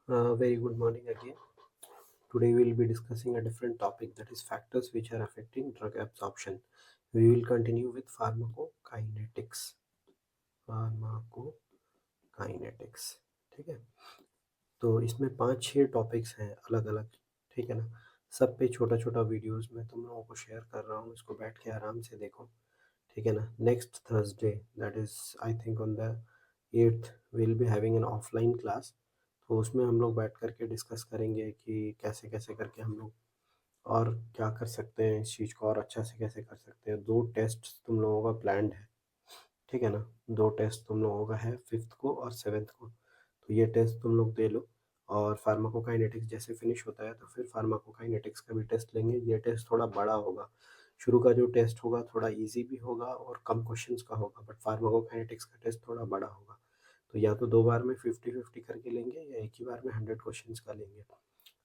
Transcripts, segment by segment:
Very good morning again. Today we will be discussing a different topic, that is factors which are affecting drug absorption. We will continue with pharmacokinetics. Pharmacokinetics, ठीक है। तो इसमें 5-6 topics हैं अलग अलग, ठीक है ना। सब पे छोटा छोटा वीडियोस मैं तुम लोगों को शेयर कर रहा हूँ, इसको बैठ के आराम से देखो, ठीक है ना। Next Thursday, that is I think on the 8th, will be having an offline class. तो उसमें हम लोग बैठ करके डिस्कस करेंगे कि कैसे कैसे करके हम लोग और क्या कर सकते हैं, इस चीज़ को और अच्छा से कैसे कर सकते हैं। 2 टेस्ट तुम लोगों का प्लान्ड है, ठीक है ना। 2 टेस्ट तुम लोगों का है, 5th को और 7th को। तो ये टेस्ट तुम लोग दे लो, और फार्माकोकाइनेटिक्स जैसे फिनिश होता है तो फिर फार्माकोकाइनेटिक्स का भी टेस्ट लेंगे। ये टेस्ट थोड़ा बड़ा होगा, शुरू का जो टेस्ट होगा थोड़ा इजी भी होगा और कम क्वेश्चंस का होगा, बट फार्माकोकाइनेटिक्स का टेस्ट थोड़ा बड़ा होगा। तो या तो 2 बार में 50-50 करके लेंगे, या एक ही बार में 100 क्वेश्चंस का लेंगे।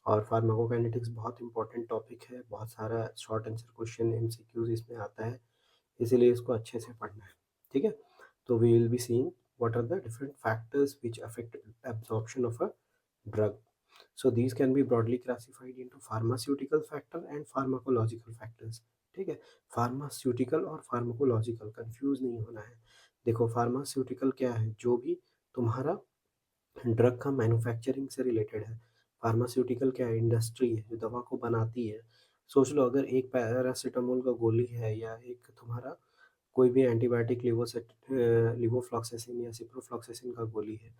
और फार्माकोकाइनेटिक्स बहुत इंपॉर्टेंट टॉपिक है, बहुत सारा शॉर्ट आंसर क्वेश्चन एमसीक्यूज इसमें आता है, इसीलिए इसको अच्छे से पढ़ना है, ठीक है। तो we will be seeing what are the different factors which affect absorption of a drug. So these can be broadly classified into pharmaceutical factor and pharmacological factors, ठीक है। फार्मास्यूटिकल और फार्माकोलॉजिकल कंफ्यूज नहीं होना है। देखो, फार्मास्यूटिकल क्या है, जो भी तुम्हारा ड्रग का मैन्युफैक्चरिंग से रिलेटेड है। फार्मास्यूटिकल क्या है, इंडस्ट्री है जो दवा को बनाती है। सोच लो, अगर एक पैरासीटामोल का गोली है, या एक तुम्हारा कोई भी एंटीबायोटिक लिवोफ्लॉक्सासिन या सिप्रोफ्लॉक्सासिन का गोली है,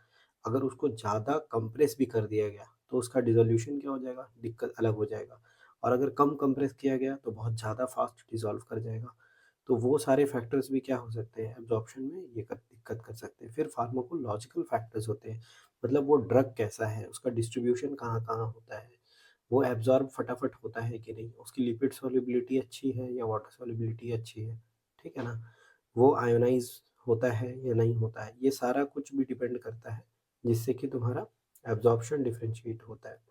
अगर उसको ज़्यादा कंप्रेस भी कर दिया गया तो उसका डिसोल्यूशन क्या हो जाएगा, दिक्कत अलग हो जाएगा। और अगर कम कंप्रेस किया गया तो बहुत ज़्यादा फास्ट डिसॉल्व कर जाएगा। तो वो सारे फैक्टर्स भी क्या हो सकते हैं, एब्जॉर्प्शन में ये दिक्कत कर सकते हैं। फिर फार्माकोलॉजिकल फैक्टर्स होते हैं, मतलब वो ड्रग कैसा है, उसका डिस्ट्रीब्यूशन कहाँ कहाँ होता है, वो एब्जॉर्ब फटाफट होता है कि नहीं, उसकी लिपिड सॉल्युबिलिटी अच्छी है या वाटर सॉल्युबिलिटी अच्छी है, ठीक है ना। वो आयोनाइज होता है या नहीं होता है, ये सारा कुछ भी डिपेंड करता है, जिससे कि तुम्हारा एब्जॉर्प्शन डिफरेंशिएट होता है।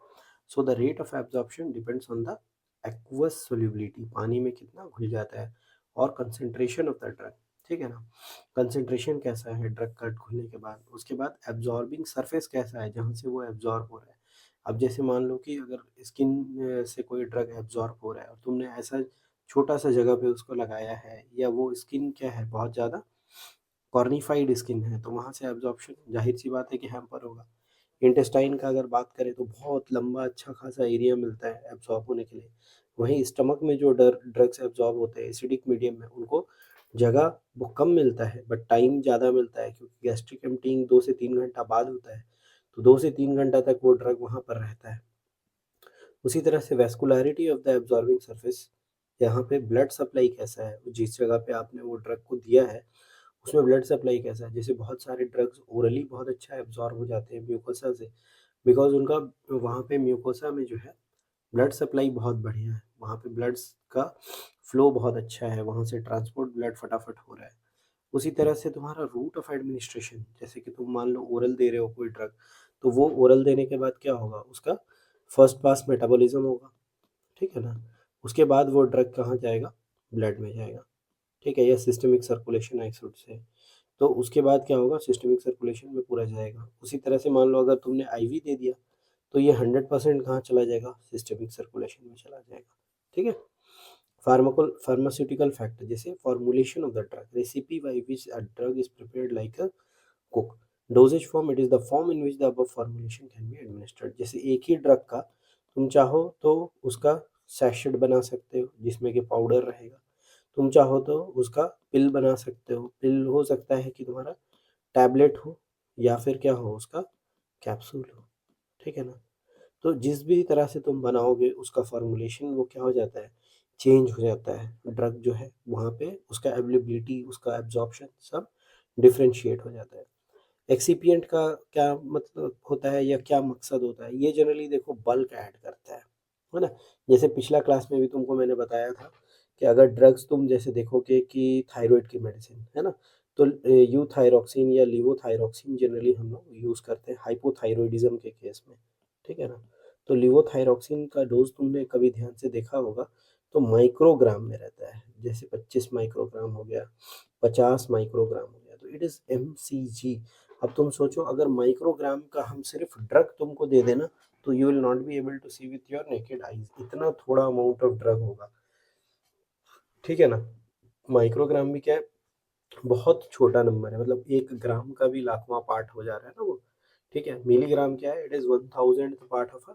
So the rate of absorption depends on the aqueous solubility, पानी में कितना घुल जाता है, और कंसंट्रेशन ऑफ द ड्रग, ठीक है ना। कंसंट्रेशन कैसा है ड्रग का घुलने के बाद, उसके बाद एब्जॉर्बिंग सरफेस कैसा है जहाँ से वो एब्जॉर्ब हो रहा है। अब जैसे मान लो कि अगर स्किन से कोई ड्रग एब्जॉर्ब हो रहा है, और तुमने ऐसा छोटा सा जगह पे उसको लगाया है, या वो स्किन क्या है, बहुत ज़्यादा कॉर्निफाइड स्किन है, तो वहाँ से एब्जॉर्प्शन जाहिर सी बात है कि हैम्पर होगा। इंटेस्टाइन का अगर बात करें तो बहुत लंबा अच्छा खासा एरिया मिलता है एब्जॉर्ब होने के लिए। वहीं स्टमक में जो ड्रग्स एब्जॉर्ब होते हैं एसिडिक मीडियम में, उनको जगह वो कम मिलता है, बट टाइम ज़्यादा मिलता है, क्योंकि गैस्ट्रिक एम्पटीइंग 2 से 3 घंटा बाद होता है। तो 2 से 3 घंटा तक वो ड्रग वहाँ पर रहता है। उसी तरह से vascularity of the absorbing surface, यहाँ पे ब्लड सप्लाई कैसा है, जिस जगह पे आपने वो ड्रग को दिया है उसमें ब्लड सप्लाई कैसा है। जैसे बहुत सारे ड्रग्स ओरली बहुत अच्छा एब्जॉर्ब हो जाते हैं म्यूकोसा से, बिकॉज उनका वहाँ पे म्यूकोसा में जो है ब्लड सप्लाई बहुत बढ़िया है, वहाँ पे ब्लड का फ्लो बहुत अच्छा है, वहाँ से ट्रांसपोर्ट ब्लड फटाफट हो रहा है। उसी तरह से तुम्हारा रूट ऑफ एडमिनिस्ट्रेशन, जैसे कि तुम मान लो ओरल दे रहे हो कोई ड्रग, तो वो ओरल देने के बाद क्या होगा, उसका फर्स्ट पास मेटाबॉलिज्म होगा, ठीक है ना। उसके बाद वो ड्रग कहाँ जाएगा, ब्लड में जाएगा, ठीक है, या systemic circulation I should say. तो उसके बाद क्या होगा, सिस्टमिक सर्कुलेशन में पूरा जाएगा। उसी तरह से मान लो अगर तुमने आईवी दे दिया, तो ये 100% कहाँ चला जाएगा, सिस्टमिक सर्कुलेशन में चला जाएगा, ठीक है। फार्मास्यूटिकल फैक्टर, जैसे formulation of the drug, recipe by which a drug is prepared like a cook. Doses form, it is the form in which the above formulation can be administered. जैसे एक ही drug का तुम चाहो तो उसका सैशेट बना सकते हो जिसमें कि पाउडर रहेगा, तुम चाहो तो उसका पिल बना सकते हो। पिल हो सकता है कि तुम्हारा टैबलेट हो, या फिर क्या हो, उसका कैप्सूल हो, ठीक है ना। तो जिस भी तरह से तुम बनाओगे उसका फॉर्मूलेशन वो क्या हो जाता है, चेंज हो जाता है। ड्रग जो है वहाँ पे उसका अवेलेबिलिटी, उसका एब्जॉर्प्शन सब डिफरेंशिएट हो जाता है। एक्सिपिएंट का क्या मतलब होता है, या क्या मकसद होता है, ये जनरली देखो बल्क ऐड करता है ना। जैसे पिछला क्लास में भी तुमको मैंने बताया था कि अगर ड्रग्स तुम जैसे देखोगे कि थायराइड की मेडिसिन है ना, तो यूथायरोक्सिन या लिवोथायरोक्सिन जनरली हम लोग यूज़ करते हैं हाइपोथायरॉयडिज्म के केस में, ठीक है ना। तो लिवोथायरोक्सिन का डोज तुमने कभी ध्यान से देखा होगा, तो माइक्रोग्राम में रहता है। जैसे 25 माइक्रोग्राम हो गया, 50 माइक्रोग्राम हो गया, तो इट इज़ एमसीजी, अब तुम सोचो अगर माइक्रोग्राम का हम सिर्फ ड्रग तुमको दे देना तो you will not be able to see with your naked eyes, इतना थोड़ा अमाउंट ऑफ ड्रग होगा, ठीक है ना। माइक्रोग्राम भी क्या है, बहुत छोटा नंबर है, मतलब 1 ग्राम का भी लाखवां पार्ट हो जा रहा है ना वो, ठीक है। मिलीग्राम क्या है, it is 1000th part of a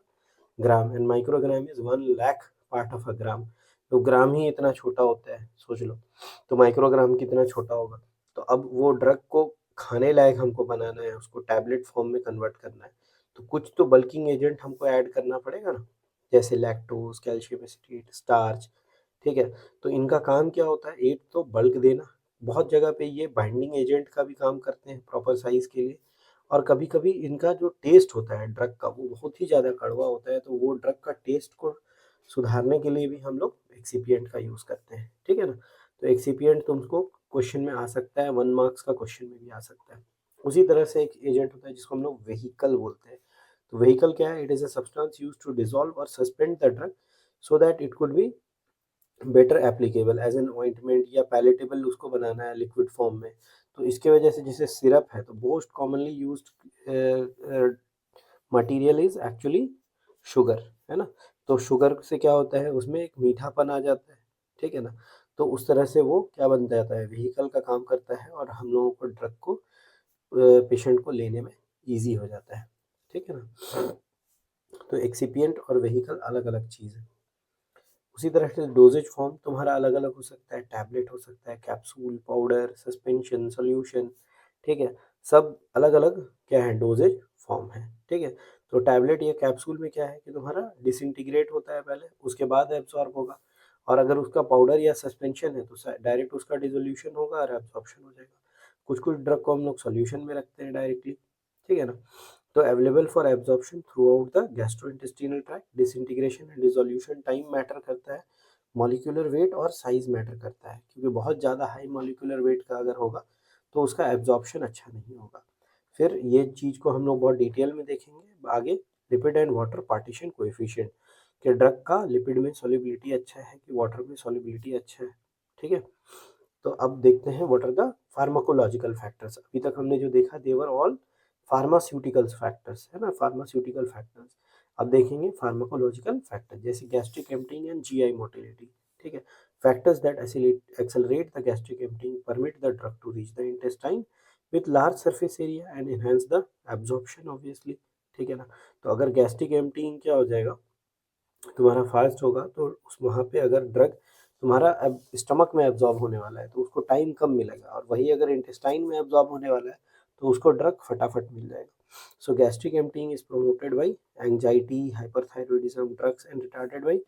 gram, and microgram is 1 lakh part of a gram. तो ग्राम ही इतना छोटा होता है, सोच लो, तो माइक्रोग्राम कितना छोटा होगा। तो अब वो ड्रग को खाने लायक हमको बनाना है, उसको टैबलेट फॉर्म में कन्वर्ट करना है, तो कुछ तो बल्किंग एजेंट हमको ऐड करना पड़ेगा ना, जैसे लैक्टोज, कैल्शियम एसिटेट, स्टार्च, ठीक है। तो इनका काम क्या होता है, एक तो बल्क देना, बहुत जगह पे ये बाइंडिंग एजेंट का भी काम करते हैं प्रॉपर साइज के लिए, और कभी कभी इनका जो टेस्ट होता है ड्रग का वो बहुत ही ज़्यादा कड़वा होता है, तो वो ड्रग का टेस्ट को सुधारने के लिए भी हम लोग एक्सीपिएंट का यूज़ करते हैं, ठीक है ना। तो एक्सीपिएंट तुमको क्वेश्चन में आ सकता है, 1 मार्क्स का क्वेश्चन में भी आ सकता है। उसी तरह से एक एजेंट होता है जिसको हम लोग वेहिकल बोलते हैं। तो वेहिकल क्या है, it is a substance used to dissolve और suspend the drug so that it could be better applicable as an ointment, या पैलेटेबल उसको बनाना है लिक्विड फॉर्म में। तो इसके वजह से जैसे सिरप है, तो most commonly used material is actually sugar, है ना। तो शुगर से क्या होता है, उसमें एक मीठापन आ जाता है, ठीक है ना। तो उस तरह से वो क्या बन जाता है, व्हीकल का काम करता है, और हम लोगों को ड्रग को पेशेंट को लेने में ईजी हो जाता है, ठीक है ना। तो एक्सिपिएंट और व्हीकल अलग अलग चीज़ है। उसी तरह से डोजेज फॉर्म तुम्हारा अलग अलग हो सकता है, टैबलेट हो सकता है, कैप्सूल, पाउडर, सस्पेंशन, सॉल्यूशन, ठीक है। सब अलग अलग क्या है, डोजेज फॉर्म है, ठीक है। तो टैबलेट या कैप्सूल में क्या है कि तुम्हारा डिसइंटीग्रेट होता है पहले, उसके बाद एब्सॉर्ब होगा, और अगर उसका पाउडर या सस्पेंशन है तो डायरेक्ट उसका डिसोल्यूशन होगा और एब्सॉर्प्शन हो जाएगा। कुछ कुछ ड्रग को हम लोग सॉल्यूशन में रखते हैं डायरेक्टली, ठीक है ना। तो available for absorption through out the gastrointestinal tract, disintegration and dissolution time matter करता है, मॉलिक्यूलर वेट और साइज मैटर करता है, क्योंकि बहुत ज़्यादा हाई मॉलिक्यूलर वेट का अगर होगा तो उसका एब्जॉर्प्शन अच्छा नहीं होगा। फिर ये चीज़ को हम लोग बहुत डिटेल में देखेंगे आगे, lipid and water partition coefficient, कि ड्रग का लिपिड में सॉल्युबिलिटी अच्छा है कि वाटर में सॉल्युबिलिटी अच्छा है, ठीक है। तो अब देखते हैं what are the pharmacological factors. अभी तक हमने जो देखा देवर ऑल फार्मास्यूटिकल्स फैक्टर्स, है ना, फार्मास्यूटिकल फैक्टर्स। अब देखेंगे फार्माकोलॉजिकल फैक्टर, जैसे gastric emptying and GI motility, ठीक है। Factors that accelerate the gastric emptying, permit the drug to reach the intestine with large surface area and enhance the absorption obviously, ठीक है ना। तो अगर गैस्ट्रिक एम्पटिंग क्या हो जाएगा, तुम्हारा फास्ट होगा, तो उस वहाँ पे अगर ड्रग तुम्हारा अब स्टमक में एब्जॉर्ब होने वाला है तो उसको टाइम कम मिलेगा, और वही अगर इंटेस्टाइन में एब्जॉर्ब होने वाला है तो उसको ड्रग फटाफट मिल जाएगा। So gastric emptying is promoted by anxiety, hyperthyroidism drugs, and retarded by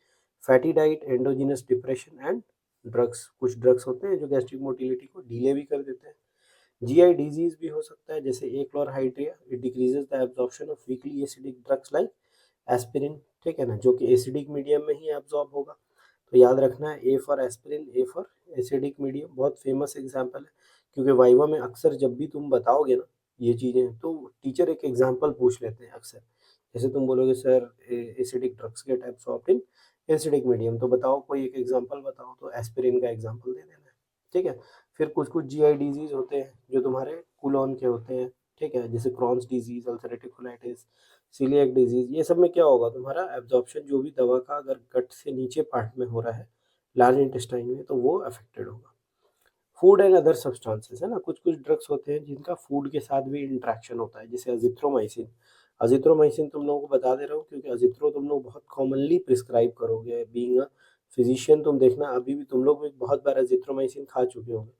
fatty diet, endogenous depression and drugs. कुछ ड्रग्स होते हैं जो गैस्ट्रिक मोटिलिटी को डिले भी कर देते हैं। जीआई डिजीज भी हो सकता है, जैसे achlorhydria, it decreases the absorption of weakly acidic drugs like aspirin, ठीक है ना, जो कि एसिडिक मीडियम में ही एब्जॉर्ब होगा। तो याद रखना है, A for aspirin, A for acidic medium, बहुत फेमस एग्जाम्पल है, क्योंकि वाइवा में अक्सर जब भी तुम बताओगे ना ये चीज़ें, तो टीचर एक एग्जाम्पल पूछ लेते हैं अक्सर। जैसे तुम बोलोगे sir acidic drugs get absorbed in acidic medium, तो बताओ कोई एक एग्जाम्पल बताओ, तो एस्पिरिन का एग्जाम्पल दे देना है, ठीक है। फिर कुछ कुछ जीआई डिजीज होते हैं जो तुम्हारे कुलॉन के होते हैं, ठीक है, जैसे Crohn's disease, ulcerative colitis, coeliac disease. ये सब में क्या होगा, तुम्हारा एब्जॉर्प्शन जो भी दवा का अगर गट से नीचे पार्ट में हो रहा है, लार्ज इंटेस्टाइन में, तो वो अफेक्टेड होगा। फूड एंड अदर सब्सटेंसेस, है ना, कुछ कुछ ड्रग्स होते हैं जिनका फूड के साथ भी इंट्रैक्शन होता है, जैसे अजिथ्रोमाइसिन। अजिथ्रोमाइसिन तुम लोगों को बता दे रहा हूँ क्योंकि अजिथ्रो तुम लोग बहुत कॉमनली प्रिस्क्राइब करोगे, बीइंग अ फिजिशियन तुम देखना अभी भी तुम लोग भी बहुत बार अजिथ्रोमाइसिन खा चुके होंगे।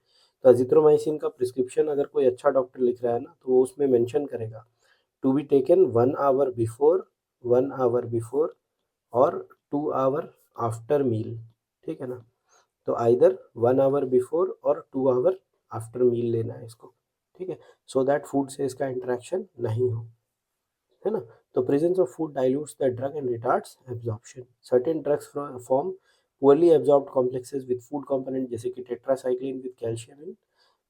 तो अजिथ्रोमाइसिन का प्रिस्क्रिप्शन अगर कोई अच्छा डॉक्टर लिख रहा है ना, तो वो उसमें मेंशन करेगा to be taken 1 hour before, 1 hour before और 2 आवर आफ्टर मील, ठीक है ना। तो आइदर 1 आवर बिफोर और 2 आवर आफ्टर मील लेना है इसको, ठीक है, सो दैट फूड से इसका इंटरेक्शन नहीं हो, है ना। तो presence of food dilutes the drug and retards absorption. Certain drugs form poorly absorbed complexes with food component, जैसे कि tetracycline with calcium in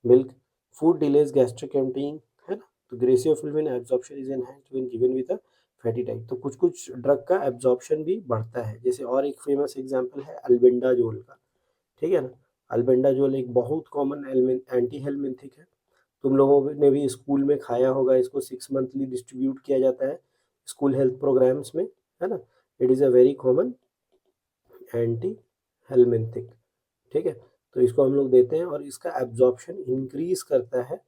milk. Food delays gastric emptying, है ना। तो griseofulvin absorption is enhanced when given with a fatty diet. तो कुछ कुछ drug का absorption भी बढ़ता है, जैसे और एक फेमस एग्जांपल है अल्बेंडाजोल का, ठीक है ना। अल्बेंडाजोल एक बहुत कॉमन एंटी हेलमिंथिक है, तुम लोगों ने भी स्कूल में खाया होगा, इसको 6 मंथली डिस्ट्रीब्यूट किया जाता है स्कूल हेल्थ प्रोग्राम्स में, है ना। It is a very common anti helminthic, ठीक है। तो इसको हम लोग देते हैं और इसका एब्जॉर्प्शन इंक्रीज करता है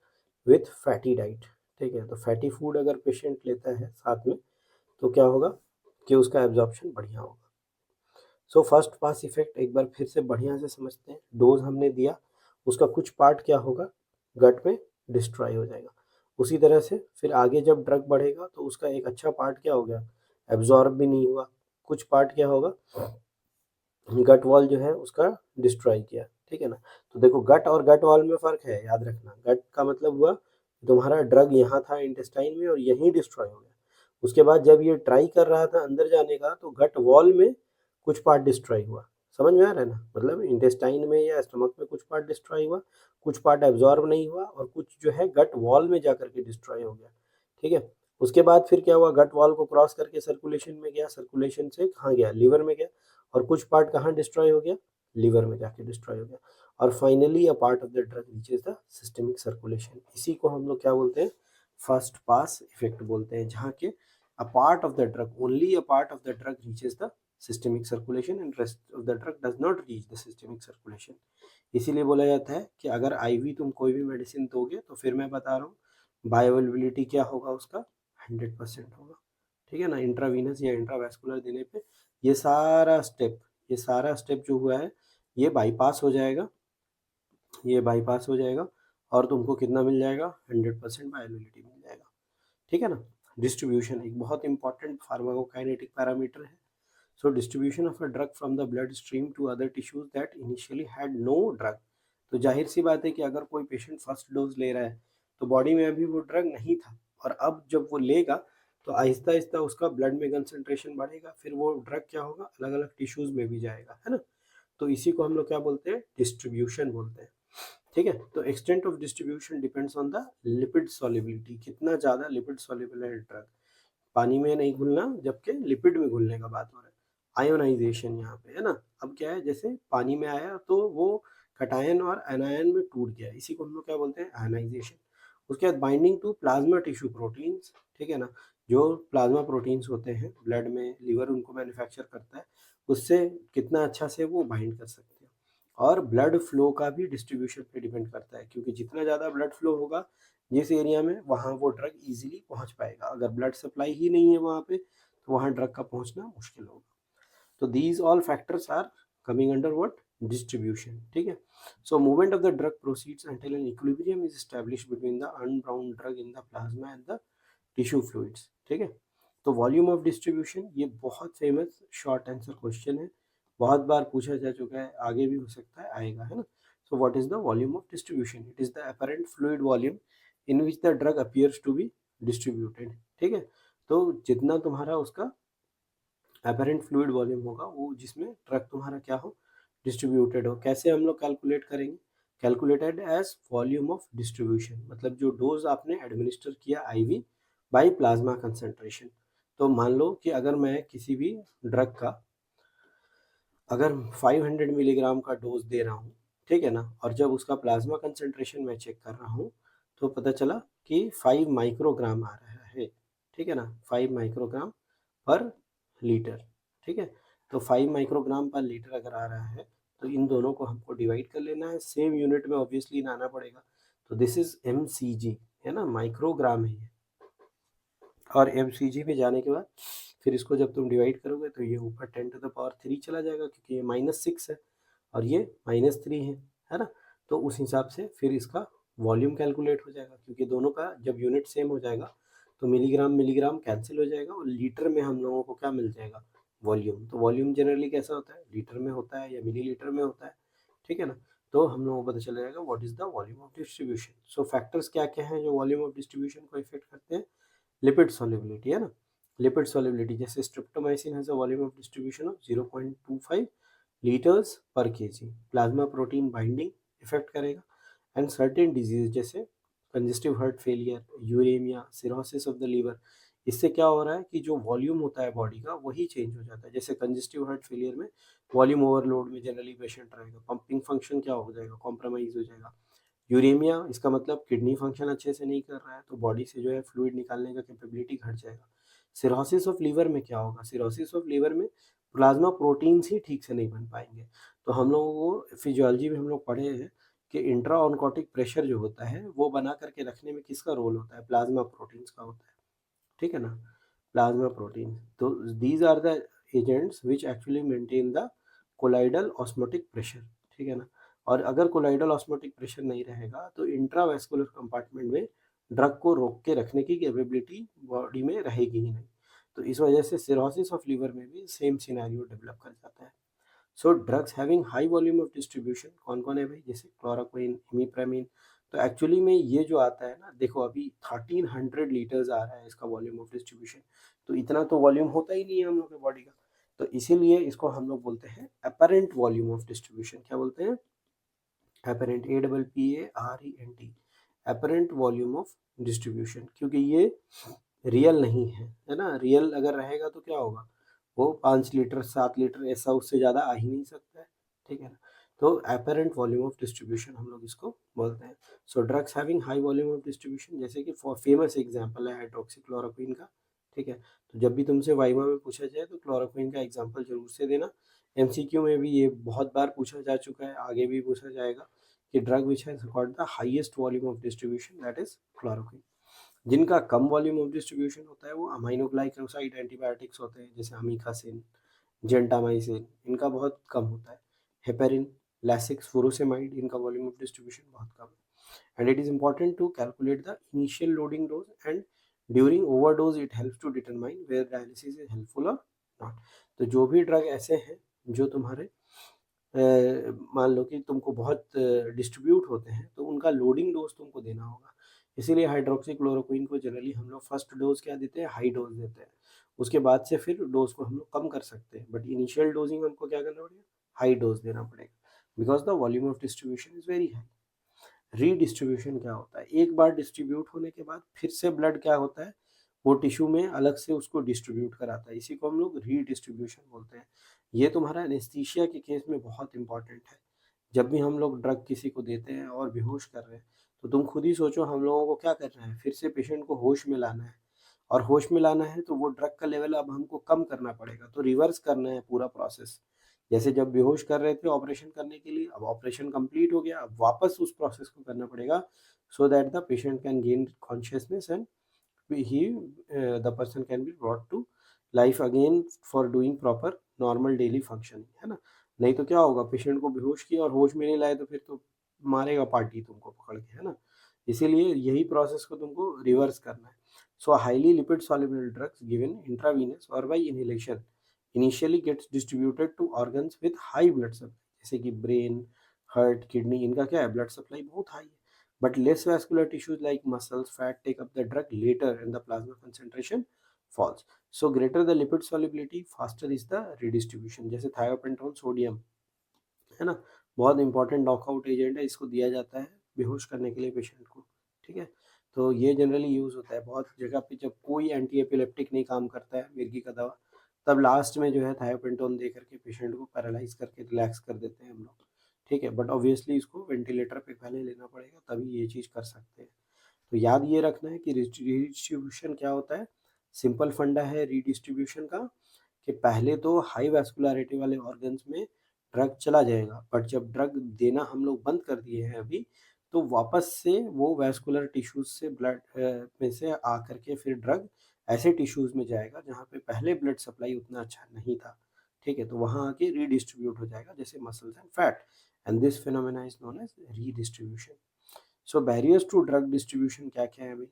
विथ फैटी डाइट, ठीक है। तो फैटी फूड अगर पेशेंट लेता है साथ में तो क्या होगा कि उसका एब्जॉर्प्शन बढ़िया होगा। सो फर्स्ट पास इफेक्ट एक बार फिर से बढ़िया से समझते हैं। डोज हमने दिया, उसका कुछ पार्ट क्या होगा, गट में डिस्ट्रॉय हो जाएगा। उसी तरह से फिर आगे जब ड्रग बढ़ेगा तो उसका एक अच्छा पार्ट क्या हो गया, एब्जॉर्ब भी नहीं हुआ। कुछ पार्ट क्या होगा, गट वॉल जो है उसका डिस्ट्रॉय किया, ठीक है ना। तो देखो गट और गट वॉल में फ़र्क है, याद रखना। गट का मतलब हुआ तुम्हारा ड्रग यहाँ था इंटेस्टाइन में और यहीं डिस्ट्रॉय हो गया। उसके बाद जब ये ट्राई कर रहा था अंदर जाने का तो गट वॉल में कुछ पार्ट डिस्ट्रॉय हुआ। समझ में आ रहा है ना, मतलब इंटेस्टाइन में या स्टमक में कुछ पार्ट डिस्ट्रॉय हुआ, कुछ पार्ट एब्जॉर्ब नहीं हुआ और कुछ जो है गट वॉल में जाकर के डिस्ट्रॉय हो गया, ठीक है। उसके बाद फिर क्या हुआ, गट वॉल को क्रॉस करके सर्कुलेशन में गया, सर्कुलेशन से कहाँ गया, लीवर में गया, और कुछ पार्ट कहाँ डिस्ट्रॉय हो गया, लीवर में जाके डिस्ट्रॉय हो गया। और finally a part of the drug reaches the systemic circulation. इसी को हम लोग क्या बोलते हैं, फर्स्ट पास इफेक्ट बोलते हैं, जहाँ के a part of the drug, only a part of the drug reaches the systemic circulation and rest of the drug does not reach the systemic circulation. इसीलिए बोला जाता है कि अगर आईवी तुम कोई भी मेडिसिन दोगे तो फिर मैं बता रहा हूँ बायोअवेलेबिलिटी क्या होगा उसका, 100% होगा, ठीक है ना। इंट्रावीनस या इंट्रावैस्कुलर देने पे ये सारा स्टेप जो हुआ है ये बाईपास हो जाएगा, ये बाईपास हो जाएगा और तुमको कितना मिल जाएगा, 100% बायोअवेलेबिलिटी मिल जाएगा, ठीक है ना। डिस्ट्रीब्यूशन एक बहुत इंपॉर्टेंट फार्माकोकाइनेटिक पैरामीटर है। So distribution of a drug from the blood stream to other tissues that initially had no drug. तो जाहिर सी बात है कि अगर कोई पेशेंट फर्स्ट डोज ले रहा है तो बॉडी में अभी वो ड्रग नहीं था, और अब जब वो लेगा तो आहिस्ता आहिस्ता उसका ब्लड में कंसंट्रेशन बढ़ेगा, फिर वो ड्रग क्या होगा, अलग अलग टिश्यूज में भी जाएगा, है ना। तो इसी को हम लोग क्या बोलते हैं, डिस्ट्रीब्यूशन बोलते हैं, ठीक है। तो extent of distribution depends on the lipid solubility, कितना ज़्यादा लिपिड सॉल्युबल है ड्रग। पानी में नहीं घुलना, जबकि लिपिड में घुलने का बात हो रहा है। आयोनाइजेशन यहाँ पे है ना, अब क्या है, जैसे पानी में आया तो वो कटायन और एनायन में टूट गया, इसी को हम लोग क्या बोलते हैं, आयोनाइजेशन। उसके बाद binding to plasma tissue proteins, ठीक है ना। जो प्लाज्मा प्रोटीन्स होते हैं ब्लड में, लीवर उनको मैन्युफैक्चर करता है, उससे कितना अच्छा से वो बाइंड कर सकते हैं। और ब्लड फ्लो का भी डिस्ट्रीब्यूशन पे डिपेंड करता है, क्योंकि जितना ज़्यादा ब्लड फ्लो होगा जिस एरिया में, वहाँ वो ड्रग इजीली पहुँच पाएगा। अगर ब्लड सप्लाई ही नहीं है वहाँ पे तो वहाँ ड्रग का पहुँचना मुश्किल होगा। तो these all factors are coming under what, distribution, ठीक है। So movement of the drug proceeds until an equilibrium is established between the unbound drug in the plasma and the tissue fluids, ठीक है। तो वॉल्यूम ऑफ डिस्ट्रीब्यूशन ये बहुत famous short answer question है, बहुत बार पूछा जा चुका है, आगे भी हो सकता है, आएगा, है ना। So what is the volume of distribution, it is the apparent fluid volume in which the drug appears to be distributed, ठीक है। तो जितना तुम्हारा उसका अपरेंट फ्लूइड वॉल्यूम होगा वो जिसमें ड्रग तुम्हारा क्या हो, डिस्ट्रीब्यूटेड हो। कैसे हम लोग कैलकुलेट करेंगे, calculated as volume of distribution, मतलब जो डोज आपने एडमिनिस्टर किया आईवी बाय प्लाज्मा कंसंट्रेशन। तो मान लो कि अगर मैं किसी भी ड्रग का अगर 500 मिलीग्राम का डोज दे रहा हूँ, ठीक है ना, और जब उसका प्लाज्मा कंसंट्रेशन मैं चेक कर रहा हूँ तो पता चला कि 5 माइक्रोग्राम आ रहा है, ठीक है ना, 5 माइक्रोग्राम पर लीटर, ठीक है। तो 5 माइक्रोग्राम पर लीटर अगर आ रहा है तो इन दोनों को हमको डिवाइड कर लेना है, सेम यूनिट में ऑब्वियसली लाना पड़ेगा। तो दिस इज mcg, है ना, माइक्रोग्राम है ये। और mcg पे जाने के बाद फिर इसको जब तुम डिवाइड करोगे तो ये ऊपर 10⁻³ चला जाएगा, क्योंकि ये -6 है और ये -3 है ना। तो उस हिसाब से फिर इसका वॉल्यूम कैलकुलेट हो जाएगा, क्योंकि दोनों का जब यूनिट सेम हो जाएगा तो मिलीग्राम मिलीग्राम कैंसिल हो जाएगा और लीटर में हम लोगों को क्या मिल जाएगा, वॉल्यूम। तो वॉल्यूम जनरली कैसा होता है, लीटर में होता है या मिलीलीटर में होता है, ठीक है ना। तो हम लोगों को पता चल जाएगा what is the volume of distribution. So factors क्या क्या हैं जो वॉल्यूम ऑफ डिस्ट्रीब्यूशन को इफेक्ट करते हैं, लिपिड सॉल्युबिलिटी, है ना, लिपिड सॉल्युबिलिटी। जैसे streptomycin has a volume of distribution of 0.25 litres per KG. Plasma protein binding effect करेगा। एंड सर्टेन डिजीज जैसे congestive heart failure, uraemia, cirrhosis of the liver, इससे क्या हो रहा है कि जो वॉल्यूम होता है बॉडी का वही चेंज हो जाता है। जैसे कंजेस्टिव हार्ट फेलियर में वॉल्यूम ओवरलोड में जनरली पेशेंट रहेगा, पंपिंग फंक्शन क्या हो जाएगा, कॉम्प्रोमाइज हो जाएगा। यूरेमिया, इसका मतलब किडनी फंक्शन अच्छे से नहीं कर रहा है, तो बॉडी से जो है फ्लूइड निकालने का कैपेबिलिटी घट जाएगा। सिरोसिस ऑफ लीवर में क्या होगा, सिरोसिस ऑफ लीवर में प्लाज्मा प्रोटीन्स ही ठीक से नहीं बन पाएंगे। तो हम लोगों को फिजियोलॉजी में हम लोग पढ़े हैं कि इंट्रा ऑनकोटिक प्रेशर जो होता है वो बना करके रखने में किसका रोल होता है, प्लाज्मा प्रोटीन्स का होता है, ठीक है ना, प्लाज्मा प्रोटीन। तो these are the agents which actually maintain the colloidal osmotic pressure, ठीक है ना। और अगर कोलाइडल ऑस्मोटिक प्रेशर नहीं रहेगा तो इंट्रावेस्कुलर कंपार्टमेंट में ड्रग को रोक के रखने की कैपेबिलिटी बॉडी में रहेगी ही नहीं। तो इस वजह से सिरोसिस ऑफ लीवर में भी सेम सिनेरियो डेवलप कर जाता है। सो drugs having high volume of distribution कौन कौन है भाई, जैसे क्लोरोक्विन, इमिप्रामिन। तो एक्चुअली में ये जो आता है ना, देखो अभी 1300 लीटर्स आ रहा है इसका वॉल्यूम ऑफ डिस्ट्रीब्यूशन, तो इतना तो वॉल्यूम होता ही नहीं है हम लोग के बॉडी का। तो इसीलिए इसको हम लोग बोलते हैं अपरेंट वॉल्यूम ऑफ डिस्ट्रीब्यूशन। क्या बोलते हैं, apparent, APPARENT, apparent volume of distribution, क्योंकि ये रियल नहीं है ना। रियल अगर रहेगा तो क्या होगा, वो 5 लीटर 7 लीटर ऐसा उससे ज़्यादा आ ही नहीं सकता है, ठीक है ना। तो अपरेंट वॉल्यूम ऑफ डिस्ट्रीब्यूशन हम लोग इसको बोलते हैं। सो drugs having high volume of distribution, जैसे कि फेमस एग्जांपल है हाइड्रोक्सीक्लोरोक्विन का, ठीक है। तो जब भी तुमसे वाइवा में पूछा जाए तो क्लोरोक्विन का एग्जांपल जरूर से देना। MCQ में भी ये बहुत बार पूछा जा चुका है, आगे भी पूछा जाएगा कि drug which has got the highest volume of distribution that is chloroquine. जिनका कम वॉल्यूम ऑफ डिस्ट्रीब्यूशन होता है वो अमाइनोग्लाइकोसाइड एंटीबायोटिक्स होते हैं, जैसे अमीकासिन, जेंटामाइसिन, इनका बहुत कम होता है। हेपेरिन, लैसिक्स, फुरोसेमाइड, इनका वॉल्यूम ऑफ डिस्ट्रीब्यूशन बहुत कम है। And it is important to calculate the initial loading dose and during overdose it helps to determine where dialysis is helpful और नॉट। तो जो भी ड्रग ऐसे हैं जो तुम्हारे मान लो कि तुमको बहुत डिस्ट्रीब्यूट होते हैं, तो उनका लोडिंग डोज तुमको देना होगा। इसीलिए हाइड्रोक्सीक्लोरोक्विन को जनरली हम लोग फर्स्ट डोज क्या देते हैं, हाई डोज देते हैं। उसके बाद से फिर डोज को हम लोग कम कर सकते हैं, बट इनिशियल डोजिंग हमको क्या करना पड़ेगा, हाई डोज देना पड़ेगा, because the volume of distribution is very high. Redistribution क्या होता है, एक बार डिस्ट्रीब्यूट होने के बाद फिर से ब्लड क्या होता है, वो टिश्यू में अलग से उसको डिस्ट्रीब्यूट कराता है, इसी को हम लोग रीडिस्ट्रीब्यूशन बोलते हैं। ये तुम्हारा एनेस्थीसिया के केस में बहुत इंपॉर्टेंट है। जब भी हम लोग ड्रग किसी को देते हैं और बेहोश कर रहे हैं, तो तुम खुद ही सोचो हम लोगों को क्या करना है, फिर से पेशेंट को होश में लाना है। और होश में लाना है तो वो ड्रग का लेवल अब हमको कम करना पड़ेगा, तो रिवर्स करना है पूरा प्रोसेस। जैसे जब बेहोश कर रहे थे ऑपरेशन करने के लिए, अब ऑपरेशन कंप्लीट हो गया, अब वापस उस प्रोसेस को करना पड़ेगा, so that the patient can gain consciousness and he the person can be brought to life again for doing proper normal daily functioning, है ना। नहीं तो क्या होगा, पेशेंट को बेहोश किया और होश में नहीं लाए तो फिर तो मारेगा पार्टी तुमको पकड़ के, है ना। इसीलिए यही प्रोसेस को तुमको रिवर्स करना है। So highly lipid soluble drugs given intravenous और by inhalation initially gets distributed to organs with high blood supply, जैसे कि ब्रेन, हार्ट, किडनी, इनका क्या है, ब्लड सप्लाई बहुत हाई है। But less vascular tissues like muscles, fat take up the drug later and the plasma concentration falls. So greater the lipid solubility, faster is the redistribution. जैसे thiopentone sodium, है ना, बहुत important knockout agent है, इसको दिया जाता है बेहोश करने के लिए पेशेंट को, ठीक है। तो ये जनरली यूज़ होता है बहुत जगह पे, जब कोई एंटी एपिलेप्टिक नहीं काम करता है मिर्गी का दवा, तब लास्ट में जो है थायोपेंटोन दे करके पेशेंट को पैरालाइज करके रिलैक्स कर देते हैं हम लोग, ठीक है। बट ऑब्वियसली इसको वेंटिलेटर पे पहले लेना पड़ेगा, तभी ये चीज़ कर सकते हैं। तो याद ये रखना है कि रीडिस्ट्रीब्यूशन क्या होता है, सिंपल फंडा है रीडिस्ट्रीब्यूशन का, कि पहले तो हाई वैस्कुलरिटी वाले ऑर्गन्स में ड्रग चला जाएगा, बट जब ड्रग देना हम लोग बंद कर दिए हैं अभी, तो वापस से वो वैस्कुलर टिश्यूज से ब्लड में से आ करके फिर ड्रग ऐसे टिश्यूज में जाएगा जहाँ पे पहले ब्लड सप्लाई उतना अच्छा नहीं था, ठीक है। तो वहाँ आके रीडिस्ट्रीब्यूट हो जाएगा, जैसे muscles and fat, and this phenomena is known as redistribution. So barriers to drug distribution क्या क्या है भाई,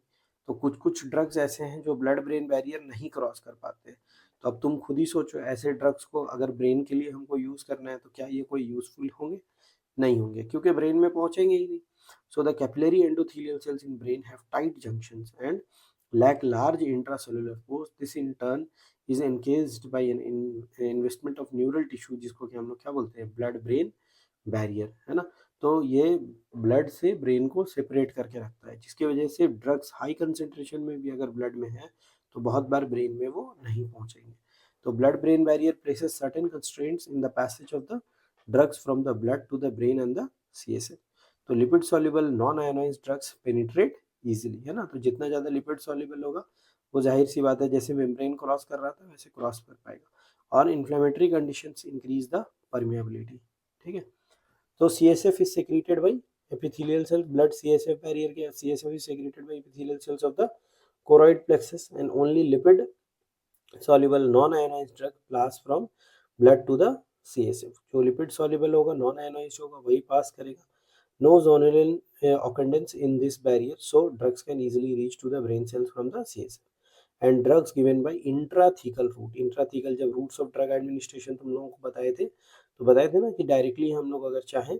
तो कुछ कुछ ड्रग्स ऐसे हैं जो ब्लड ब्रेन बैरियर नहीं क्रॉस कर पाते। तो अब तुम खुद ही सोचो, ऐसे ड्रग्स को अगर ब्रेन के लिए हमको यूज़ करना है तो क्या ये कोई यूज़फुल होंगे, नहीं होंगे, क्योंकि ब्रेन में पहुंचेंगे ही नहीं। So the capillary endothelial cells in brain have tight junctions and lack large intracellular pores. This in turn is encased by an investment of neural tissue, जिसको कि हम लोग क्या बोलते हैं, ब्लड ब्रेन बैरियर, है ना। तो ये ब्लड से ब्रेन को सेपरेट करके रखता है, जिसकी वजह से ड्रग्स हाई कंसेंट्रेशन में भी अगर ब्लड में है तो बहुत बार ब्रेन में वो नहीं पहुंचेंगे। तो blood brain barrier places certain constraints in the passage of the drugs from the blood to the brain and the CSF। तो lipid soluble non ionised drugs penetrate easily, है ना। तो जितना ज़्यादा लिपिड सॉल्युबल होगा वो जाहिर सी बात है जैसे मेम्ब्रेन क्रॉस कर रहा था वैसे क्रॉस कर पाएगा। और inflammatory conditions increase the permeability, ठीक है। तो CSF is secreted by epithelial cells, blood CSF barrier के CSF is secreted by epithelial cells of the choroid plexus, and only lipid soluble non ionized drug pass from blood to the CSF। जो lipid soluble होगा non ionized होगा वही पास करेगा। No zonal occurrence in this barrier, so drugs can easily reach to the brain cells from the CSF। And drugs given by intrathecal route. Intrathecal जब routes of drug administration तुम लोगों को बताए थे, तो बताए थे ना कि डायरेक्टली हम लोग अगर चाहें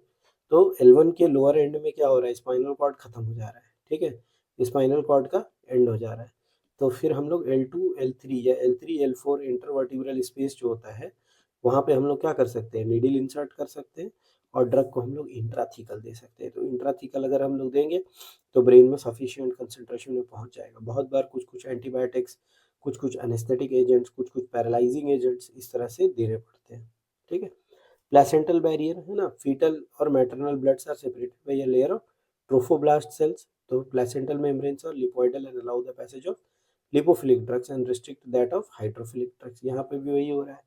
तो L1 के लोअर एंड में क्या हो रहा है, स्पाइनल कॉर्ड खत्म हो जा रहा है, ठीक है, स्पाइनल कॉर्ड का एंड हो जा रहा है। तो फिर हम लोग L2 L3 या L3 L4 इंटरवर्टिब्रल स्पेस जो होता है वहाँ पे हम लोग क्या कर सकते हैं, नीडल इंसर्ट कर सकते हैं और ड्रग को हम लोग इंट्राथीकल दे सकते हैं। तो इंट्राथीकल अगर हम लोग देंगे तो ब्रेन में सफिशिएंट कंसंट्रेशन में पहुंच जाएगा। बहुत बार कुछ कुछ एंटीबायोटिक्स, कुछ कुछ एनेस्थेटिक एजेंट्स, कुछ कुछ पैरालाइजिंग एजेंट्स इस तरह से देने पड़ते हैं, ठीक है। प्लेसेंटल बैरियर है ना, फीटल और maternal bloods are separated by a layer of trophoblast cells. तो प्लेसेंटल मेम्ब्रेन्स और lipoidal and allow the passage of lipophilic drugs and restrict that of hydrophilic drugs. यहाँ पे भी वही हो रहा है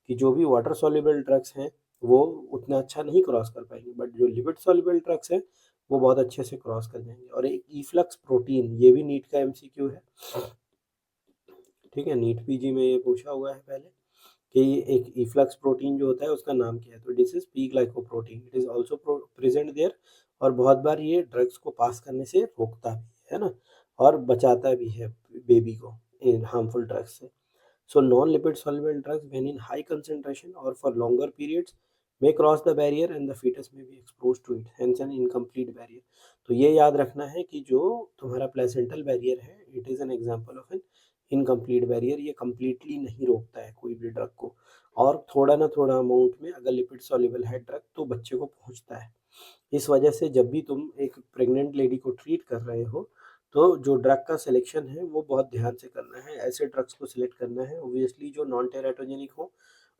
कि जो भी वाटर सॉल्युबल ड्रग्स हैं वो उतना अच्छा नहीं क्रॉस कर पाएंगे, बट जो लिपिड सॉल्युबल ड्रग्स हैं वो बहुत अच्छे से क्रॉस कर जाएंगे। और एक इफ्लक्स प्रोटीन, ये भी नीट का MCQ है, ठीक है, नीट PG में ये पूछा हुआ है पहले कि एक इफ्लक्स प्रोटीन जो होता है उसका नाम क्या है। तो this is P glycoprotein, it is also present there. और बहुत बार ये ड्रग्स को पास करने से रोकता भी है ना, और बचाता भी है बेबी को इन हार्मफुल ड्रग्स से। So non-lipid soluble drugs when in high concentration or for longer periods may cross the barrier and the fetus may be exposed to it, hence an incomplete barrier। तो ये याद रखना है कि जो तुम्हारा प्लेसेंटल बैरियर है it is an example of N incomplete barrier. ये कम्प्लीटली नहीं रोकता है कोई भी ड्रग को, और थोड़ा ना थोड़ा अमाउंट में अगर लिपिड सॉल्युबल है ड्रग तो बच्चे को पहुंचता है। इस वजह से जब भी तुम एक प्रेग्नेंट लेडी को ट्रीट कर रहे हो तो जो ड्रग का सिलेक्शन है वो बहुत ध्यान से करना है। ऐसे ड्रग्स को सिलेक्ट करना है ओब्वियसली जो नॉन टेराटोजेनिक हो,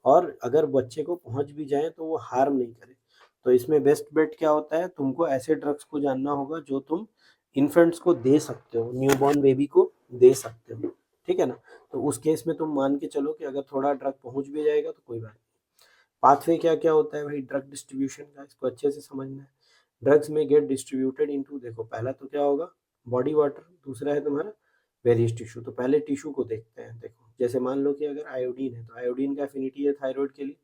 और अगर बच्चे को पहुंच भी जाए तो वो हार्म नहीं करे। तो इसमें बेस्ट बेट क्या होता है, तुमको ऐसे ड्रग्स को जानना होगा जो तुम इन्फेंट्स को दे सकते हो, न्यूबॉर्न बेबी को दे सकते हो, ठीक है ना। तो उस केस में तुम मान के चलो कि अगर थोड़ा ड्रग पहुंच भी जाएगा तो कोई बात नहीं। पाथवे क्या क्या होता है भाई ड्रग डिस्ट्रीब्यूशन का, इसको अच्छे से समझना है। ड्रग्स में गेट डिस्ट्रीब्यूटेड इनटू, देखो पहला तो क्या होगा, बॉडी वाटर, दूसरा है तुम्हारा वेरियस टिश्यू। तो पहले टिश्यू को देखते हैं। देखो जैसे मान लो कि अगर आयोडीन है तो आयोडीन का एफिनिटी है थायराइड के लिए,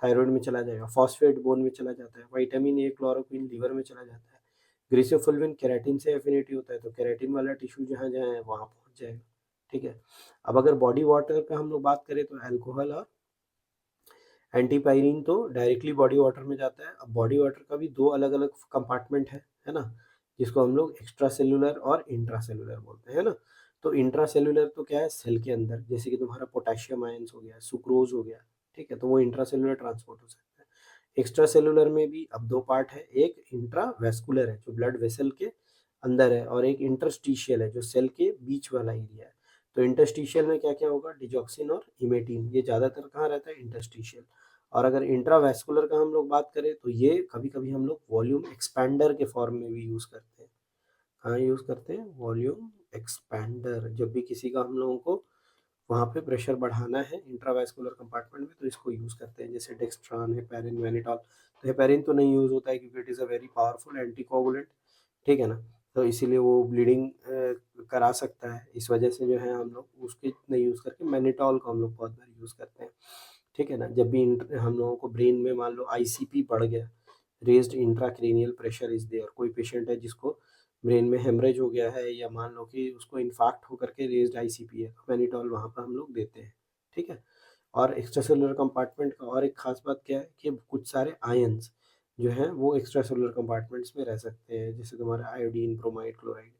थायराइड में चला जाएगा। फॉस्फेट बोन में चला जाता है। विटामिन ए क्लोरोक्विन लीवर में चला जाता है। ग्लिसोफुलविन केराटिन से एफिनिटी होता है तो केराटिन वाला टिश्यू जहाँ जहाँ है वहाँ पहुँच जाएगा, ठीक है। अब अगर बॉडी वाटर का हम लोग बात करें तो अल्कोहल और एंटीपायरिन तो डायरेक्टली बॉडी वाटर में जाता है। अब बॉडी वाटर का भी दो अलग अलग कंपार्टमेंट है ना, जिसको हम लोग एक्स्ट्रा सेलुलर और इंट्रा सेलुलर बोलते हैं ना। तो इंट्रा सेलुलर तो क्या है, सेल के अंदर, जैसे कि तुम्हारा पोटेशियम आयंस हो गया, सुक्रोज हो गया, ठीक है, तो वो इंट्रा सेलुलर ट्रांसपोर्ट हो सकता है। एक्स्ट्रा सेलुलर में भी अब दो पार्ट है, एक इंट्रावेस्कुलर है जो ब्लड वेसल के अंदर है, और एक इंटरस्टिशियल है जो सेल के बीच वाला एरिया है। तो इंटरस्टिशियल में क्या क्या होगा, डिजॉक्सिन और इमेटिन, ये ज़्यादातर कहाँ रहता है, इंटरस्टिशियल। और अगर इंट्रावेस्कुलर का हम लोग बात करें तो ये कभी कभी हम लोग वॉल्यूम एक्सपैंडर के फॉर्म में भी यूज़ करते हैं। कहाँ यूज़ करते हैं, वॉल्यूम एक्सपैंडर। जब भी किसी का हम लोगों को वहाँ पे प्रेशर बढ़ाना है इंट्रावेस्कुलर कंपार्टमेंट में तो इसको यूज़ करते हैं, जैसे डेक्स्ट्रान, हेपेरिन, वेनिटॉल। तो हेपेरिन तो नहीं यूज़ होता है क्योंकि it is a very powerful anticoagulant, ठीक है ना। तो इसीलिए वो ब्लीडिंग करा सकता है, इस वजह से जो है हम लोग उसके नहीं यूज़ करके मैनिटॉल को हम लोग बहुत बार यूज़ करते हैं, ठीक है ना। जब भी हम लोगों को ब्रेन में मान लो ICP बढ़ गया, raised intracranial pressure is there, कोई पेशेंट है जिसको ब्रेन में हेमरेज हो गया है या मान लो कि उसको इन्फाक्ट होकर के रेज्ड ICP है, तो मैनिटॉल वहाँ पर हम लोग देते हैं, ठीक है। और एक्स्ट्रा सेलुलर कंपार्टमेंट का और एक खास बात क्या है कि कुछ सारे आयंस जो हैं वो एक्स्ट्रा सेलुलर कंपार्टमेंट्स में रह सकते हैं, जैसे तुम्हारा आयोडीन, ब्रोमाइड, क्लोराइड,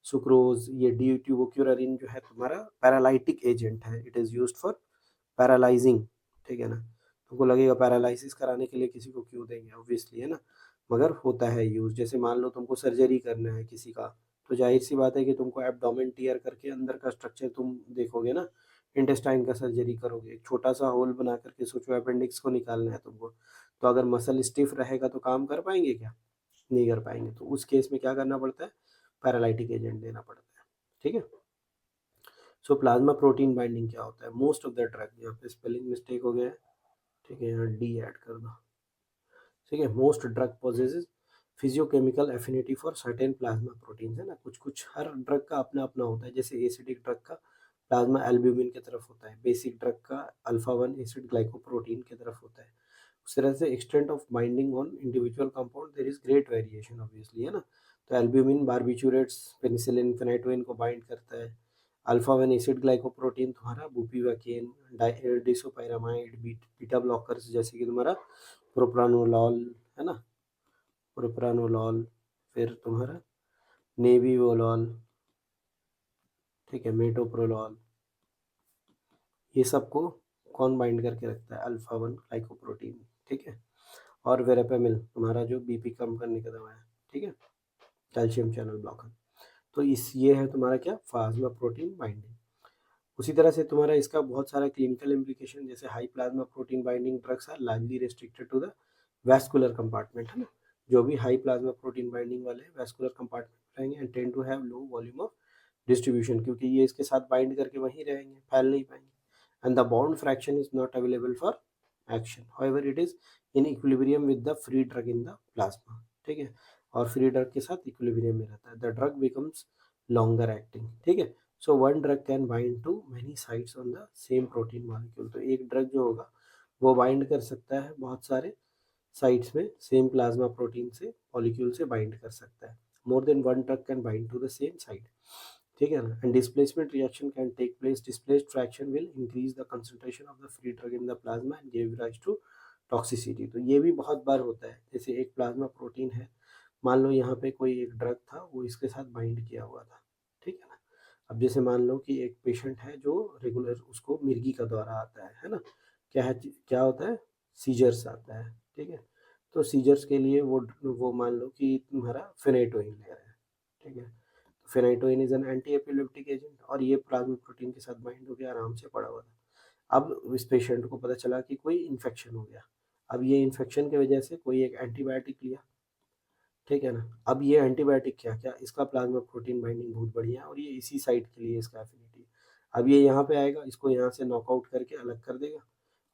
सुक्रोज। ये डी ट्यूबोक्यूरारिन जो है तुम्हारा पैरालाइटिक एजेंट है, it is used for paralysing, ठीक है ना। तुमको लगेगा पैरालिसिस कराने के लिए किसी को क्यों देंगे, ऑब्वियसली, है ना, मगर होता है यूज़। जैसे मान लो तुमको सर्जरी करना है किसी का, तो जाहिर सी बात है कि तुमको एब्डोमेन टीयर करके अंदर का स्ट्रक्चर तुम देखोगे ना, इंटेस्टाइन का सर्जरी करोगे, एक छोटा सा होल बना करके, सोचो अपेंडिक्स को निकालना है तुमको, तो अगर मसल स्टिफ रहेगा तो काम कर पाएंगे क्या, नहीं कर पाएंगे, तो उस केस में क्या करना पड़ता है, पैरालाइटिक एजेंट देना पड़ता है। ठीक है। सो प्लाज्मा प्रोटीन बाइंडिंग क्या होता है, मोस्ट ऑफ द ड्रग, यहाँ पे स्पेलिंग मिस्टेक हो गया है, ठीक है, यहाँ डी ऐड कर दो। ठीक है, most drug possesses physicochemical affinity for certain plasma protein, है ना, कुछ कुछ हर ड्रग का अपना अपना होता है। जैसे एसिडिक ड्रग का प्लाज्मा एल्ब्यूमिन की तरफ होता है, बेसिक ड्रग का अल्फा 1 एसिड ग्लाइकोप्रोटीन की तरफ होता है। उस तरह से extent of binding on individual compound there is great variation obviously, है ना। तो एल्ब्यूमिन बारबिचुरेट्स पेनिसिलिन फेनाइटोइन को बाइंड करता है। अल्फा 1 एसिड ग्लाइकोप्रोटीन तुम्हारा बुपीवाकेन, डिसोपाइरामाइड, बीटा ब्लॉकर्स जैसे कि तुम्हारा प्रोप्रानोलॉल, है ना, प्रोप्रानोलॉल, फिर तुम्हारा नेबिवोलॉल, ठीक है, मेटोप्रोलॉल, ये सबको कौन बाइंड करके रखता है, अल्फा 1 ग्लाइकोप्रोटीन। ठीक है। और वेरेपेमिल तुम्हारा जो बीपी कम करने का दवा है, ठीक है, कैल्शियम चैनल ब्लॉकर। तो इस ये है तुम्हारा क्या, प्लाज्मा प्रोटीन बाइंडिंग। उसी तरह से तुम्हारा इसका बहुत सारा क्लिनिकल इम्प्लीकेशन, जैसे high plasma protein binding drugs are largely restricted to the vascular compartment, है ना। जो भी हाई प्लाज्मा प्रोटीन बाइंडिंग वाले वैस्कुलर कंपार्टमेंट रहेंगे and tend to have low volume of distribution, क्योंकि ये इसके साथ बाइंड करके वहीं रहेंगे, फैल नहीं पाएंगे। And the bond fraction is not available for action, however it is in equilibrium with the free drug in the plasma. ठीक है, और फ्री ड्रग के साथ इक्विलिब्रियम में रहता है, the drug becomes longer acting. ठीक है। So one drug can bind to many sites on the same protein molecule, तो एक ड्रग जो होगा वो बाइंड कर सकता है बहुत सारे साइट्स में सेम प्लाज्मा प्रोटीन से मॉलिक्यूल से बाइंड कर सकता है। More than one drug can bind to the same site, ठीक है ना। And displacement reaction can take place, displaced fraction will increase the concentration of the free drug in the plasma and give rise to toxicity. तो ये भी बहुत बार होता है, जैसे एक प्लाज्मा प्रोटीन है, मान लो यहाँ पे कोई एक ड्रग था वो इसके साथ बाइंड किया हुआ था, ठीक है ना। अब जैसे मान लो कि एक पेशेंट है जो रेगुलर उसको मिर्गी का दौरा आता है ना, क्या है, क्या होता है, सीजर्स आता है, ठीक है। तो सीजर्स के लिए वो मान लो कि तुम्हारा फेनेटोइन ले रहा है, ठीक है। तो phenytoin is an anti epileptic agent और ये प्लाज्मा प्रोटीन के साथ बाइंड होकर आराम से पड़ा हुआ था। अब इस पेशेंट को पता चला कि कोई इन्फेक्शन हो गया। अब ये इन्फेक्शन की वजह से कोई एक एंटीबायोटिक लिया, ठीक है ना। अब ये एंटीबायोटिक क्या क्या, इसका प्लाज्मा प्रोटीन बाइंडिंग बहुत बढ़िया है और ये इसी साइट के लिए इसका एफिनिटी। अब ये यहाँ पे आएगा, इसको यहाँ से नॉकआउट करके अलग कर देगा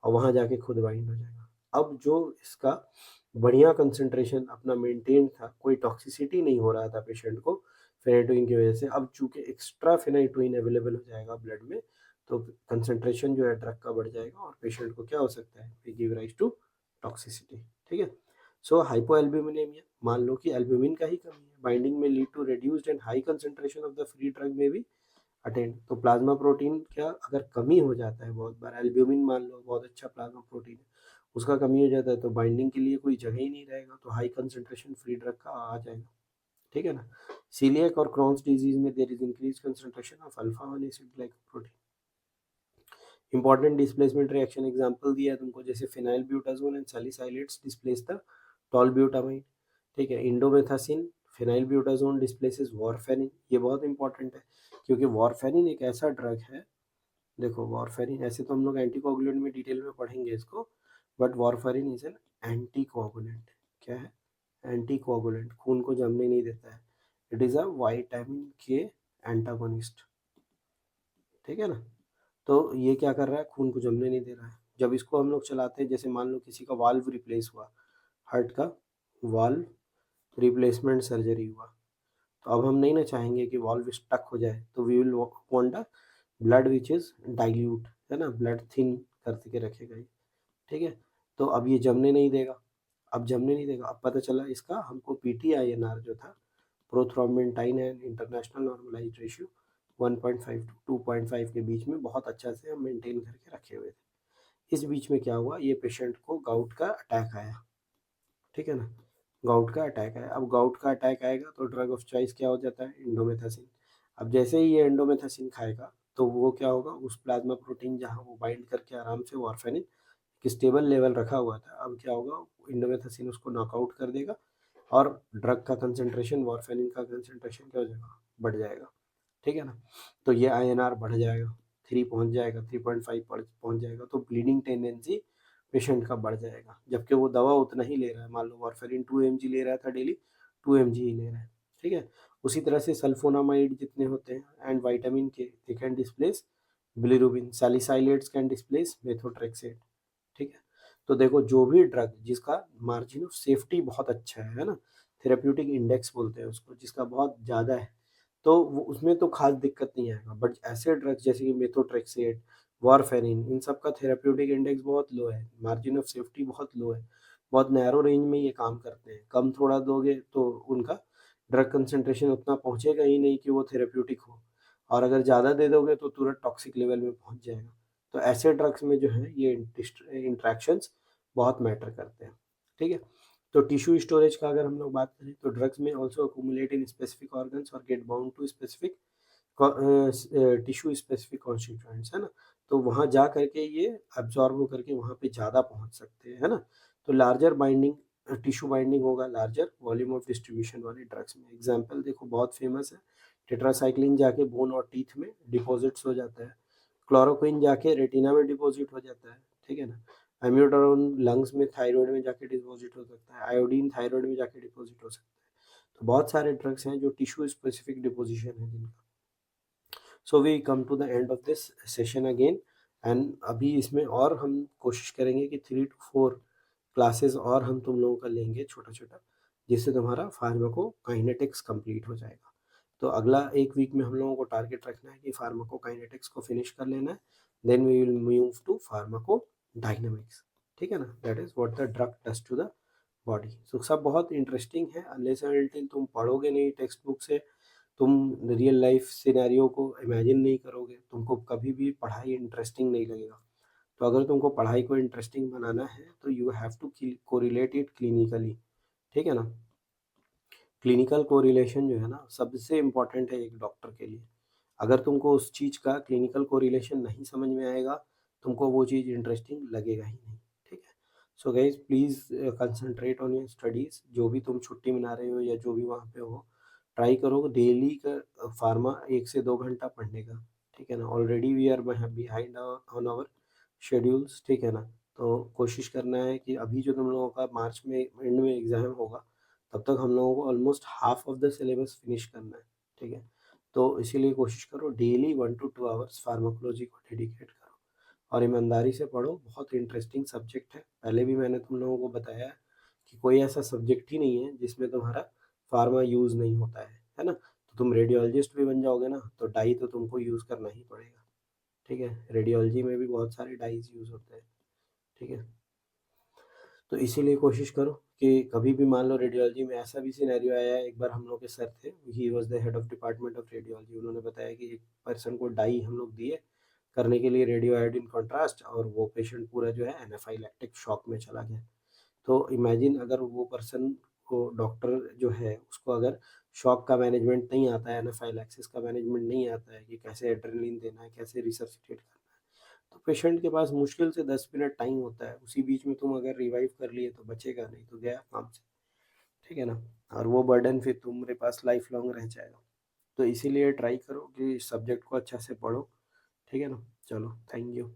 और वहाँ जाके खुद बाइंड हो जाएगा। अब जो इसका बढ़िया कंसंट्रेशन अपना मेंटेन था, कोई टॉक्सिसिटी नहीं हो रहा था पेशेंट को फेनेटोइन की वजह से, अब चूंकि एक्स्ट्रा फेनेटोइन अवेलेबल हो जाएगा ब्लड में, तो कंसंट्रेशन जो है ड्रग का बढ़ जाएगा और पेशेंट को क्या हो सकता है, गिव राइज टू टॉक्सिसिटी। ठीक है। सो हाइपोएल्ब्यूमिनेमिया, मान लो कि एल्ब्यूमिन का ही कमी है, बाइंडिंग में lead to reduced and high concentration of the free drug में भी अटेंड। तो प्लाज्मा प्रोटीन क्या अगर कमी हो जाता है, बहुत बार एल्ब्यूमिन मान लो बहुत अच्छा प्लाज्मा प्रोटीन है, उसका कमी हो जाता है तो बाइंडिंग के लिए कोई जगह ही नहीं रहेगा, तो हाई कंसंट्रेशन फ्री ड्रग का आ जाएगा, ठीक है ना। सीलियक और क्रॉन्स डिजीज में there is increase concentration of alpha 1 acid glycoprotein. Important displacement reaction example दिया है तुमको, जैसे phenylbutazone and salicylates displace the tolbutamide, ठीक है। Indomethacin phenylbutazone displaces warfarin, ये बहुत इंपॉर्टेंट है क्योंकि वारफेरिन एक ऐसा ड्रग है, देखो वारफेरिन, ऐसे तो हम लोग एंटीकोगुलेंट में डिटेल में पढ़ेंगे इसको, but warfarin is an anticoagulant. क्या है, एंटीकोगुलेंट, खून को जमने नहीं देता है। इट इज अ विटामिन के एंटागोनिस्ट, ठीक है ना। तो ये क्या कर रहा है, खून को जमने नहीं दे रहा है। जब इसको हम लोग चलाते हैं, जैसे मान लो किसी का वाल्व रिप्लेस हुआ, हार्ट का वाल्व रिप्लेसमेंट सर्जरी हुआ, तो अब हम नहीं ना चाहेंगे कि वाल्व स्टक हो जाए, तो we will want a blood which is dilute, है ना, ब्लड थिन करके रखेगा ये, ठीक है। तो अब ये जमने नहीं देगा, अब जमने नहीं देगा, अब पता चला इसका हमको PTINR जो था, prothrombin and international normalised ratio 1.5 to 2.5 के बीच में बहुत अच्छा से हम मेंटेन करके रखे हुए थे। इस बीच में क्या हुआ, ये पेशेंट को गाउट का अटैक आया, ठीक है ना, गाउट का अटैक आया। अब गाउट का अटैक आएगा तो ड्रग ऑफ चॉइस क्या हो जाता है, इंडोमेथासिन। अब जैसे ही ये इंडोमेथासिन खाएगा तो वो क्या होगा, उस प्लाज्मा प्रोटीन जहाँ वो बाइंड करके आराम से वारफेरिन कि स्टेबल लेवल रखा हुआ था, अब क्या होगा, इंडोमेथासिन उसको नॉकआउट कर देगा और ड्रग का कंसंट्रेशन, वारफेरिन का कंसंट्रेशन क्या हो जाएगा, बढ़ जाएगा, ठीक है ना। तो ये INR बढ़ जाएगा, 3 पहुंच जाएगा, 3.5 पहुंच जाएगा, तो ब्लीडिंग टेंडेंसी पेशेंट का बढ़ जाएगा, जबकि वो दवा उतना ही ले रहा है। मान लो वारफेरिन 2 mg ले रहा था डेली, 2 mg ही ले रहे हैं, ठीक है। उसी तरह से सल्फोनामाइड जितने होते हैं and vitamin K, they can displace bilirubin, salicylates can displace methotrexate, ठीक है। तो देखो जो भी ड्रग जिसका मार्जिन ऑफ सेफ्टी बहुत अच्छा है ना, थेरेप्यूटिक इंडेक्स बोलते हैं उसको, जिसका बहुत ज़्यादा है, तो वो उसमें तो खास दिक्कत नहीं आएगा। बट ऐसे ड्रग्स जैसे कि मेथोट्रेक्सेट, वारफेरिन, इन सब का थेरेप्यूटिक इंडेक्स बहुत लो है, मार्जिन ऑफ सेफ्टी बहुत लो है, बहुत नैरो रेंज में ये काम करते हैं। कम थोड़ा दोगे तो उनका ड्रग कंसंट्रेशन उतना पहुंचेगा ही नहीं कि वो थेरेप्यूटिक हो, और अगर ज़्यादा दे दोगे तो तुरंत टॉक्सिक लेवल में पहुंच जाएगा। तो ऐसे ड्रग्स में जो है ये इंट्रैक्शंस बहुत मैटर करते हैं, ठीक है। तो टिश्यू स्टोरेज का अगर हम लोग बात करें तो ड्रग्स में also accumulate in specific organs और get bound to specific tissue specific constituents, है ना। तो वहाँ जा करके ये एब्जॉर्ब होकर के वहाँ पे ज़्यादा पहुँच सकते हैं, है ना। तो लार्जर बाइंडिंग टिश्यू बाइंडिंग होगा लार्जर वॉल्यूम ऑफ डिस्ट्रीब्यूशन वाले ड्रग्स में। एग्जाम्पल देखो बहुत फेमस है, टेट्रासाइक्लिन जाके बोन और टीथ में डिपॉजिट्स हो जाता है, क्लोरोक्विन जाके रेटिना में डिपॉजिट हो जाता है, ठीक है ना। एम्यूटोरॉन लंग्स में, थायराइड में जाके डिपॉजिट हो सकता है, आयोडीन थायराइड में जाके डिपॉजिट हो सकता है। तो बहुत सारे ड्रग्स हैं जो टिश्यू स्पेसिफिक डिपोजिशन है जिनका। So we come to the end of this session again, and अभी इसमें और हम कोशिश करेंगे कि 3 to 4 क्लासेस और हम तुम लोगों का लेंगे छोटा छोटा, जिससे तुम्हारा फार्माकोकाइनेटिक्स कंप्लीट हो जाएगा। तो अगला एक वीक में हम लोगों को टारगेट रखना है कि फार्माकोकाइनेटिक्स को फिनिश कर लेना है, then we will move to pharmacodynamics, ठीक है ना। That is what the drug does to the body. तो सब बहुत इंटरेस्टिंग है, अनलेस एंड अनटिल तुम पढ़ोगे नहीं टेक्स्ट बुक से, तुम रियल लाइफ सिनेरियो को इमेजिन नहीं करोगे, तुमको कभी भी पढ़ाई इंटरेस्टिंग नहीं लगेगा। तो अगर तुमको पढ़ाई को इंटरेस्टिंग बनाना है तो you have to correlate it clinically, ठीक है ना। क्लिनिकल कोरिलेशन जो है ना सबसे इम्पोर्टेंट है एक डॉक्टर के लिए। अगर तुमको उस चीज़ का क्लिनिकल कोरिलेशन नहीं समझ में आएगा, तुमको वो चीज़ इंटरेस्टिंग लगेगा ही नहीं, ठीक है। So guys please concentrate on your studies. जो भी तुम छुट्टी मना रहे हो या जो भी वहाँ पे हो, ट्राई करो डेली का फार्मा 1 से 2 घंटा पढ़ने का, ठीक है ना। Already we are behind on our schedules, ठीक है ना। तो कोशिश करना है कि अभी जो तुम लोगों का मार्च में एंड में एग्ज़ाम होगा, तब तक हम लोगों को almost half of the syllabus finish करना है, ठीक है। तो इसीलिए कोशिश करो डेली 1 to 2 आवर्स फार्माकोलॉजी को डेडिकेट करो, और ईमानदारी से पढ़ो। बहुत इंटरेस्टिंग सब्जेक्ट है, पहले भी मैंने तुम लोगों को बताया है कि कोई ऐसा सब्जेक्ट ही नहीं है जिसमें तुम्हारा फार्मा यूज़ नहीं होता है ना। तो तुम रेडियोलॉजिस्ट भी बन जाओगे ना, तो डाई तो तुमको यूज़ करना ही पड़ेगा, ठीक है। रेडियोलॉजी में भी बहुत सारे डाइज यूज़ होते हैं, ठीक है। तो इसीलिए कोशिश करो कि कभी भी मान लो रेडियोलॉजी में ऐसा भी सिनेरियो आया, एक बार हम लोग के सर थे, he was the head of department of radiology, उन्होंने बताया कि एक पर्सन को डाई हम लोग दिए करने के लिए रेडियो आयोडीन कॉन्ट्रास्ट, और वो पेशेंट पूरा जो है एनाफाइलैक्टिक शॉक में चला गया। तो इमेजिन अगर वो पर्सन को, डॉक्टर जो है उसको अगर शॉक का मैनेजमेंट नहीं आता है, एनाफाइलैक्सिस का मैनेजमेंट नहीं आता है कि कैसे एड्रेनलिन देना है, कैसे रिसर्सिटेट करना है, तो पेशेंट के पास मुश्किल से 10 मिनट टाइम होता है, उसी बीच में तुम अगर रिवाइव कर लिए तो बचेगा, नहीं तो गया काम से, ठीक है ना। और वो बर्डन फिर तुम्हारे पास लाइफ लॉन्ग रह जाएगा। तो इसीलिए ट्राई करो कि सब्जेक्ट को अच्छा से पढ़ो, ठीक है ना। चलो, थैंक यू।